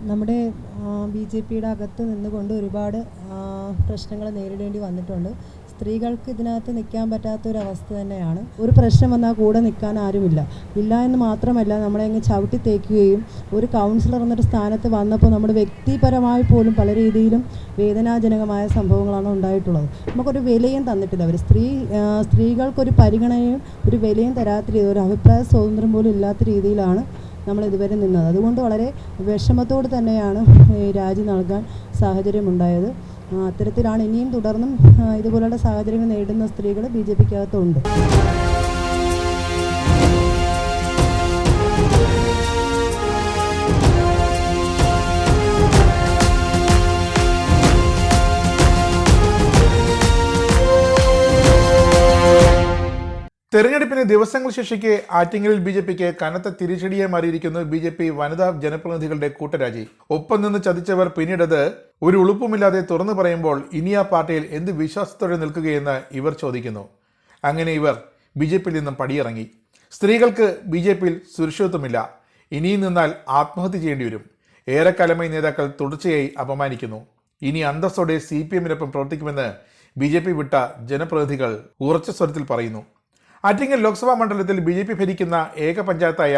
നമ്മുടെ ബി.ജെ.പിയുടെ അകത്ത് നിന്നുകൊണ്ട് ഒരുപാട് പ്രശ്നങ്ങൾ നേരിടേണ്ടി വന്നിട്ടുണ്ട്. സ്ത്രീകൾക്ക് ഇതിനകത്ത് നിൽക്കാൻ പറ്റാത്തൊരവസ്ഥ തന്നെയാണ്. ഒരു പ്രശ്നം വന്നാൽ കൂടെ നിൽക്കാൻ ആരുമില്ല. ഇല്ല എന്ന് മാത്രമല്ല, നമ്മളെ അങ്ങ് ചവിട്ടി തേക്കുകയും ഒരു കൗൺസിലർ എന്നൊരു സ്ഥാനത്ത് വന്നപ്പോൾ നമ്മുടെ വ്യക്തിപരമായി പോലും പല രീതിയിലും വേദനാജനകമായ സംഭവങ്ങളാണ് ഉണ്ടായിട്ടുള്ളത്. നമുക്കൊരു വിലയും തന്നിട്ടില്ല അവർ. സ്ത്രീകൾക്കൊരു പരിഗണനയും ഒരു വിലയും തരാത്ത രീതി, ഒരു അഭിപ്രായ സ്വാതന്ത്ര്യം പോലും ഇല്ലാത്ത രീതിയിലാണ് നമ്മൾ ഇതുവരെ നിന്നത്. അതുകൊണ്ട് വളരെ വിഷമത്തോട് തന്നെയാണ് രാജി നൽകാൻ സാഹചര്യമുണ്ടായത്. അത്തരത്തിലാണ് ഇനിയും തുടർന്നും ഇതുപോലുള്ള സാഹചര്യങ്ങൾ നേരിടുന്ന സ്ത്രീകൾ ബി.ജെ.പിക്കകത്തുണ്ട്. തെരഞ്ഞെടുപ്പിന് ദിവസങ്ങൾ ശേഷിക്കെ ആറ്റിങ്ങലിൽ ബി.ജെ.പിക്ക് കനത്ത തിരിച്ചടിയായി മാറിയിരിക്കുന്നു ബി.ജെ.പി വനിതാ ജനപ്രതിനിധികളുടെ കൂട്ടരാജി. ഒപ്പം നിന്ന് ചതിച്ചവർ പിന്നീടത് ഒരു ഉളുപ്പുമില്ലാതെ തുറന്നു പറയുമ്പോൾ ഇനി ആ പാർട്ടിയിൽ എന്ത് വിശ്വാസത്തോടെ നിൽക്കുകയെന്ന് ഇവർ ചോദിക്കുന്നു. അങ്ങനെ ഇവർ ബി.ജെ.പിയിൽ നിന്നും പടിയിറങ്ങി. സ്ത്രീകൾക്ക് ബി.ജെ.പിയിൽ സുരക്ഷിതത്വമില്ല, ഇനിയും നിന്നാൽ ആത്മഹത്യ ചെയ്യേണ്ടി വരും. ഏറെക്കാലമായി നേതാക്കൾ തുടർച്ചയായി അപമാനിക്കുന്നു. ഇനി അന്തസ്സോടെ CPM-നൊപ്പം പ്രവർത്തിക്കുമെന്ന് ബി.ജെ.പി വിട്ട ജനപ്രതിനിധികൾ ഉറച്ച സ്വരത്തിൽ പറയുന്നു. ആറ്റിങ്ങൽ ലോക്സഭാ മണ്ഡലത്തിൽ ബി.ജെ.പി ഭരിക്കുന്ന ഏക പഞ്ചായത്തായ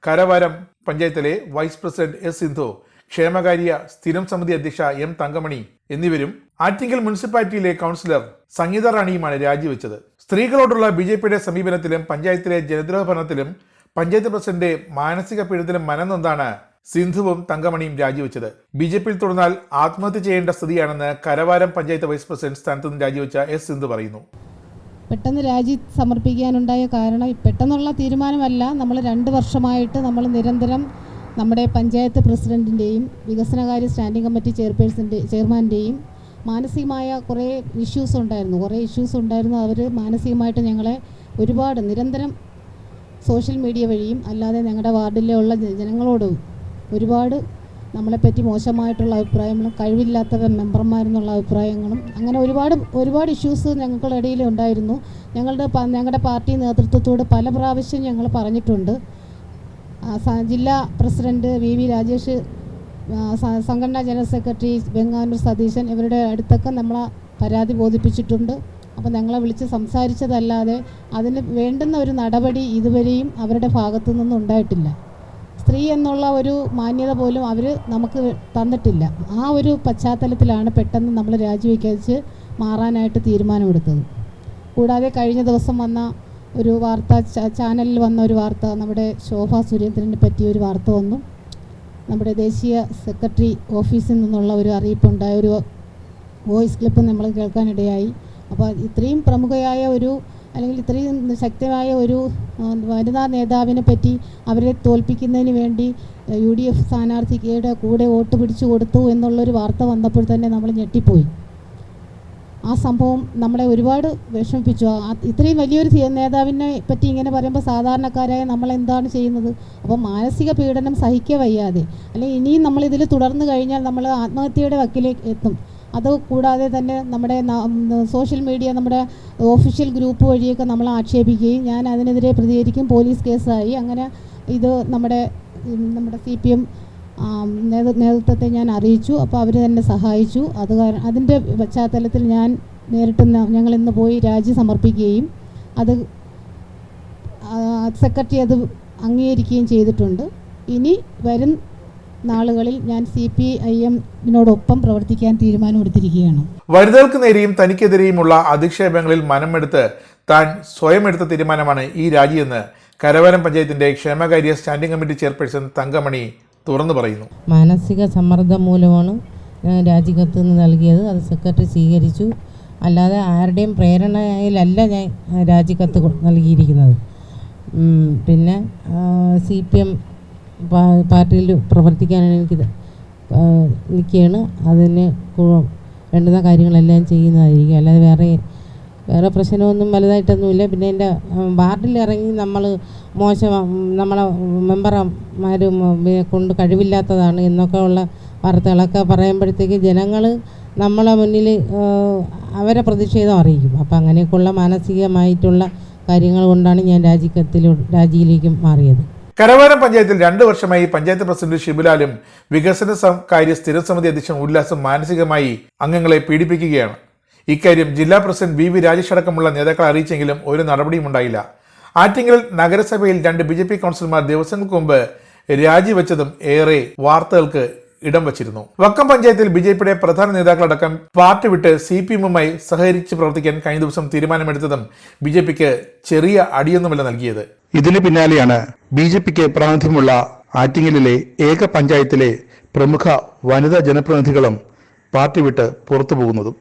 കരവാരം പഞ്ചായത്തിലെ വൈസ് പ്രസിഡന്റ് എസ് സിന്ധു, ക്ഷേമകാര്യ സ്ഥിരം സമിതി അധ്യക്ഷ M തങ്കമണി എന്നിവരും ആറ്റിങ്ങൽ മുനിസിപ്പാലിറ്റിയിലെ കൗൺസിലർ സംഗീത റാണിയുമാണ് രാജിവെച്ചത്. സ്ത്രീകളോടുള്ള ബി.ജെ.പിയുടെ സമീപനത്തിലും പഞ്ചായത്തിലെ ജനദ്രോഹ ഭരണത്തിലും പഞ്ചായത്ത് പ്രസിഡന്റ് മാനസിക പീഡനത്തിലും മനംനൊന്താണ് സിന്ധുവും തങ്കമണിയും രാജിവെച്ചത്. ബി.ജെ.പിയിൽ തുടർന്നാൽ ആത്മഹത്യ ചെയ്യേണ്ട സ്ഥിതിയാണെന്ന് കരവാരം പഞ്ചായത്ത് വൈസ് പ്രസിഡന്റ് സ്ഥാനത്ത് നിന്ന് രാജിവെച്ച എസ് സിന്ധു പറയുന്നു. പെട്ടെന്ന് രാജി സമർപ്പിക്കാനുണ്ടായ കാരണം പെട്ടെന്നുള്ള തീരുമാനമല്ല. നമ്മൾ 2 വർഷമായിട്ട് നമ്മൾ നിരന്തരം നമ്മുടെ പഞ്ചായത്ത് പ്രസിഡൻറ്റിൻ്റെയും വികസനകാര്യ സ്റ്റാൻഡിംഗ് കമ്മിറ്റി ചെയർമാൻ്റെയും മാനസികമായ കുറേ ഇഷ്യൂസ് ഉണ്ടായിരുന്നു. അവർ മാനസികമായിട്ട് ഞങ്ങളെ ഒരുപാട് നിരന്തരം സോഷ്യൽ മീഡിയ വഴിയും അല്ലാതെ ഞങ്ങളുടെ വാർഡിലുള്ള ജനങ്ങളോടും ഒരുപാട് നമ്മളെപ്പറ്റി മോശമായിട്ടുള്ള അഭിപ്രായങ്ങളും കഴിവില്ലാത്തവർ മെമ്പർമാരെന്നുള്ള അഭിപ്രായങ്ങളും അങ്ങനെ ഒരുപാട് ഇഷ്യൂസ് ഞങ്ങളുടെ ഇടയിൽ ഉണ്ടായിരുന്നു. ഞങ്ങളുടെ പാർട്ടി നേതൃത്വത്തോട് പല പ്രാവശ്യം ഞങ്ങൾ പറഞ്ഞിട്ടുണ്ട്. ജില്ലാ പ്രസിഡന്റ് VV രാജേഷ്, സംഘടനാ ജനറൽ സെക്രട്ടറി വെങ്ങാനൂർ സതീശൻ, ഇവരുടെ അടുത്തൊക്കെ നമ്മളെ പരാതി ബോധിപ്പിച്ചിട്ടുണ്ട്. അപ്പോൾ ഞങ്ങളെ വിളിച്ച് സംസാരിച്ചതല്ലാതെ അതിന് വേണ്ടുന്ന ഒരു നടപടി ഇതുവരെയും അവരുടെ ഭാഗത്തു നിന്നും ഉണ്ടായിട്ടില്ല. സ്ത്രീ എന്നുള്ള ഒരു മാന്യത പോലും അവർ നമുക്ക് തന്നിട്ടില്ല. ആ ഒരു പശ്ചാത്തലത്തിലാണ് പെട്ടെന്ന് നമ്മൾ രാജിവെച്ച് മാറാനായിട്ട് തീരുമാനമെടുത്തത്. കൂടാതെ കഴിഞ്ഞ ദിവസം വന്ന ഒരു വാർത്ത, ചാനലിൽ വന്ന ഒരു വാർത്ത, നമ്മുടെ ശോഭാ സുരേന്ദ്രനെ പറ്റി ഒരു വാർത്ത വന്നു. നമ്മുടെ ദേശീയ സെക്രട്ടറി ഓഫീസിൽ നിന്നുള്ള ഒരു അറിയിപ്പുണ്ടായ ഒരു വോയിസ് ക്ലിപ്പ് നമ്മൾ കേൾക്കാനിടയായി. അപ്പോൾ ഇത്രയും പ്രമുഖയായ ഒരു അല്ലെങ്കിൽ ഇത്രയും ശക്തമായ ഒരു വനിതാ നേതാവിനെ പറ്റി അവരെ തോൽപ്പിക്കുന്നതിന് വേണ്ടി UDF സ്ഥാനാർത്ഥിയുടെ കൂടെ വോട്ട് പിടിച്ചു കൊടുത്തു എന്നുള്ളൊരു വാർത്ത വന്നപ്പോൾ തന്നെ നമ്മൾ ഞെട്ടിപ്പോയി. ആ സംഭവം നമ്മളെ ഒരുപാട് വിഷമിപ്പിച്ചു. ഇത്രയും വലിയൊരു നേതാവിനെ പറ്റി ഇങ്ങനെ പറയുമ്പോൾ സാധാരണക്കാരായ നമ്മൾ എന്താണ് ചെയ്യുന്നത്? അപ്പോൾ മാനസിക പീഡനം സഹിക്കുക വയ്യാതെ, അല്ലെങ്കിൽ ഇനിയും നമ്മളിതിൽ തുടർന്ന് കഴിഞ്ഞാൽ നമ്മൾ ആത്മഹത്യയുടെ വക്കിലേക്ക് എത്തും. അതുകൂടാതെ തന്നെ നമ്മുടെ സോഷ്യൽ മീഡിയ, നമ്മുടെ ഒഫീഷ്യൽ ഗ്രൂപ്പ് വഴിയൊക്കെ നമ്മൾ ആക്ഷേപിക്കുകയും ഞാൻ അതിനെതിരെ പ്രതികരിക്കും, പോലീസ് കേസായി. അങ്ങനെ ഇത് നമ്മുടെ CPM നേതൃത്വത്തെ ഞാൻ അറിയിച്ചു. അപ്പോൾ അവർ തന്നെ സഹായിച്ചു. അതിൻ്റെ പശ്ചാത്തലത്തിൽ ഞങ്ങൾ ഇന്ന് പോയി രാജി സമർപ്പിക്കുകയും അത് സെക്രട്ടറി അത് അംഗീകരിക്കുകയും ചെയ്തിട്ടുണ്ട്. ഇനി വരും നാളുകളിൽ ഞാൻ CPIM-നോടൊപ്പം പ്രവർത്തിക്കാൻ തീരുമാനമെടുത്തിരിക്കുകയാണ്. വനിതകൾക്ക് നേരെയും തനിക്കെതിരെയുമുള്ള അധിക്ഷേപങ്ങളിൽ മനമെടുത്ത് താൻ സ്വയം എടുത്ത തീരുമാനമാണ് ഈ രാജിയെന്ന് കരവാരം പഞ്ചായത്തിന്റെ ക്ഷേമകാര്യ സ്റ്റാൻഡിംഗ് കമ്മിറ്റി ചെയർപേഴ്സൺ തങ്കമണി തുറന്നു പറയുന്നു. മാനസിക സമ്മർദ്ദം മൂലമാണ് രാജിക്കത്ത് നൽകിയത്. അത് സെക്രട്ടറി സ്വീകരിച്ചു. അല്ലാതെ ആരുടെയും പ്രേരണയിലല്ല ഞാൻ രാജിക്കത്ത് നൽകിയിരിക്കുന്നത്. പിന്നെ CPM പാർട്ടിയിൽ പ്രവർത്തിക്കാനാണ് എനിക്ക് നിൽക്കുകയാണ്. അതിന് വേണ്ടുന്ന കാര്യങ്ങളെല്ലാം ചെയ്യുന്നതായിരിക്കും. അല്ലാതെ വേറെ പ്രശ്നമൊന്നും വലുതായിട്ടൊന്നുമില്ല. പിന്നെ എൻ്റെ വാർഡിൽ ഇറങ്ങി നമ്മളെ മെമ്പർമാരും കൊണ്ട് കഴിവില്ലാത്തതാണ് എന്നൊക്കെ ഉള്ള വാർത്തകളൊക്കെ പറയുമ്പോഴത്തേക്ക് ജനങ്ങൾ നമ്മളെ മുന്നിൽ അവരെ പ്രതിഷേധം അറിയിക്കും. അപ്പം അങ്ങനെയൊക്കെയുള്ള മാനസികമായിട്ടുള്ള കാര്യങ്ങൾ കൊണ്ടാണ് ഞാൻ രാജിയിലേക്കും മാറിയത്. കരവാരം പഞ്ചായത്തിൽ 2 വർഷമായി പഞ്ചായത്ത് പ്രസിഡന്റ് ഷിബുലാലും കാര്യ സ്ഥിരം സമിതി അധ്യക്ഷൻ ഉല്ലാസും മാനസികമായി അംഗങ്ങളെ പീഡിപ്പിക്കുകയാണ്. ഇക്കാര്യം ജില്ലാ പ്രസിഡന്റ് വി രാജേഷ് അടക്കമുള്ള നേതാക്കളെ അറിയിച്ചെങ്കിലും ഒരു നടപടിയും ഉണ്ടായില്ല. ആറ്റിങ്ങൽ നഗരസഭയിൽ 2 BJP കൗൺസിലർമാർ ദിവസങ്ങൾക്ക് മുമ്പ് രാജിവെച്ചതും ഏറെ വാർത്തകൾക്ക് ഇടം വച്ചിരുന്നു. വക്കം പഞ്ചായത്തിൽ BJPയുടെ പ്രധാന നേതാക്കളടക്കം പാർട്ടി വിട്ട് CPM-ഉമായി സഹകരിച്ച് പ്രവർത്തിക്കാൻ കഴിഞ്ഞ ദിവസം തീരുമാനമെടുത്തതും BJPക്ക് ചെറിയ അടിയൊന്നുമല്ല നൽകിയത്. ഇതിന് പിന്നാലെയാണ് BJPക്ക് പ്രാതിനിധ്യമുള്ള ആറ്റിങ്ങലിലെ ഏക പഞ്ചായത്തിലെ പ്രമുഖ വനിതാ ജനപ്രതിനിധികളും പാർട്ടി വിട്ട് പുറത്തു പോകുന്നതും.